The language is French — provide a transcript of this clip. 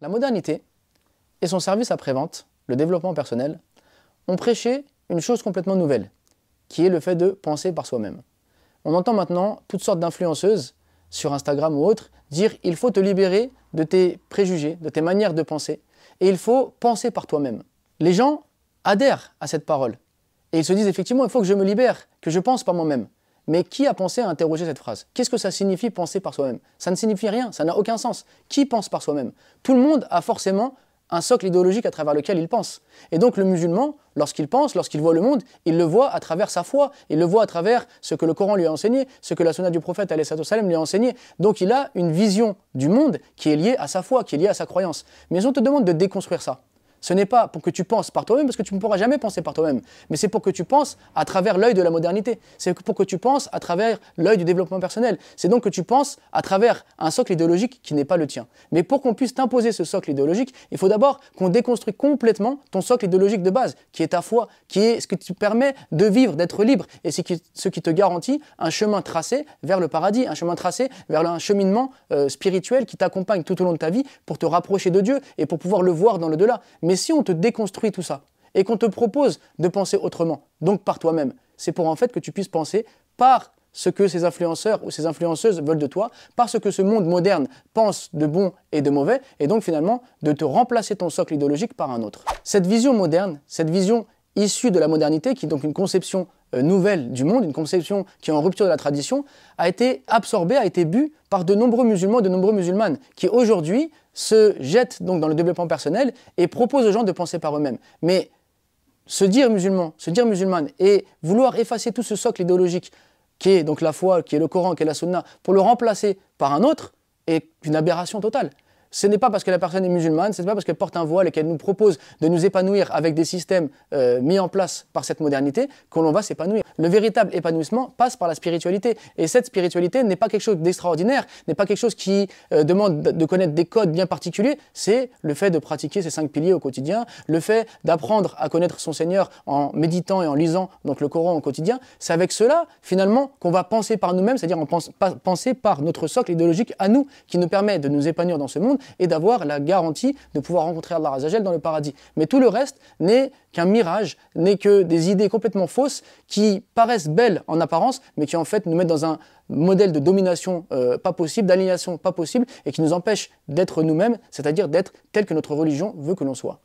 La modernité et son service après-vente, le développement personnel, ont prêché une chose complètement nouvelle, qui est le fait de penser par soi-même. On entend maintenant toutes sortes d'influenceuses sur Instagram ou autres dire « il faut te libérer de tes préjugés, de tes manières de penser, et il faut penser par toi-même ». Les gens adhèrent à cette parole, et ils se disent effectivement « il faut que je me libère, que je pense par moi-même ». Mais qui a pensé à interroger cette phrase? Qu'est-ce que ça signifie penser par soi-même? Ça ne signifie rien, ça n'a aucun sens. Qui pense par soi-même? Tout le monde a forcément un socle idéologique à travers lequel il pense. Et donc le musulman, lorsqu'il pense, lorsqu'il voit le monde, il le voit à travers sa foi, il le voit à travers ce que le Coran lui a enseigné, ce que la sunna du prophète alayhi salam lui a enseigné. Donc il a une vision du monde qui est liée à sa foi, qui est liée à sa croyance. Mais on te demande de déconstruire ça. Ce n'est pas pour que tu penses par toi-même, parce que tu ne pourras jamais penser par toi-même, mais c'est pour que tu penses à travers l'œil de la modernité. C'est pour que tu penses à travers l'œil du développement personnel. C'est donc que tu penses à travers un socle idéologique qui n'est pas le tien. Mais pour qu'on puisse t'imposer ce socle idéologique, il faut d'abord qu'on déconstruise complètement ton socle idéologique de base, qui est ta foi, qui est ce qui te permet de vivre, d'être libre, et ce qui te garantit un chemin tracé vers le paradis, un chemin tracé vers un cheminement spirituel qui t'accompagne tout au long de ta vie pour te rapprocher de Dieu et pour pouvoir le voir dans le-delà. Mais si on te déconstruit tout ça et qu'on te propose de penser autrement, donc par toi-même, c'est pour en fait que tu puisses penser par ce que ces influenceurs ou ces influenceuses veulent de toi, par ce que ce monde moderne pense de bon et de mauvais, et donc finalement de te remplacer ton socle idéologique par un autre. Cette vision moderne, cette vision issue de la modernité, qui est donc une conception nouvelle du monde, une conception qui est en rupture de la tradition, a été absorbée, a été bue par de nombreux musulmans, de nombreux musulmanes, qui aujourd'hui se jettent donc dans le développement personnel et proposent aux gens de penser par eux-mêmes. Mais se dire musulman, se dire musulmane et vouloir effacer tout ce socle idéologique qui est donc la foi, qui est le Coran, qui est la sunna, pour le remplacer par un autre, est une aberration totale. Ce n'est pas parce que la personne est musulmane, ce n'est pas parce qu'elle porte un voile et qu'elle nous propose de nous épanouir avec des systèmes mis en place par cette modernité que l'on va s'épanouir. Le véritable épanouissement passe par la spiritualité. Et cette spiritualité n'est pas quelque chose d'extraordinaire, n'est pas quelque chose qui demande de connaître des codes bien particuliers. C'est le fait de pratiquer ces 5 piliers au quotidien, le fait d'apprendre à connaître son Seigneur en méditant et en lisant donc le Coran au quotidien. C'est avec cela, finalement, qu'on va penser par nous-mêmes, c'est-à-dire penser par notre socle idéologique à nous, qui nous permet de nous épanouir dans ce monde et d'avoir la garantie de pouvoir rencontrer Allah Azza wa Jal dans le paradis. Mais tout le reste n'est qu'un mirage, n'est que des idées complètement fausses qui paraissent belles en apparence, mais qui en fait nous mettent dans un modèle de domination pas possible, d'aliénation pas possible, et qui nous empêchent d'être nous-mêmes, c'est-à-dire d'être tel que notre religion veut que l'on soit.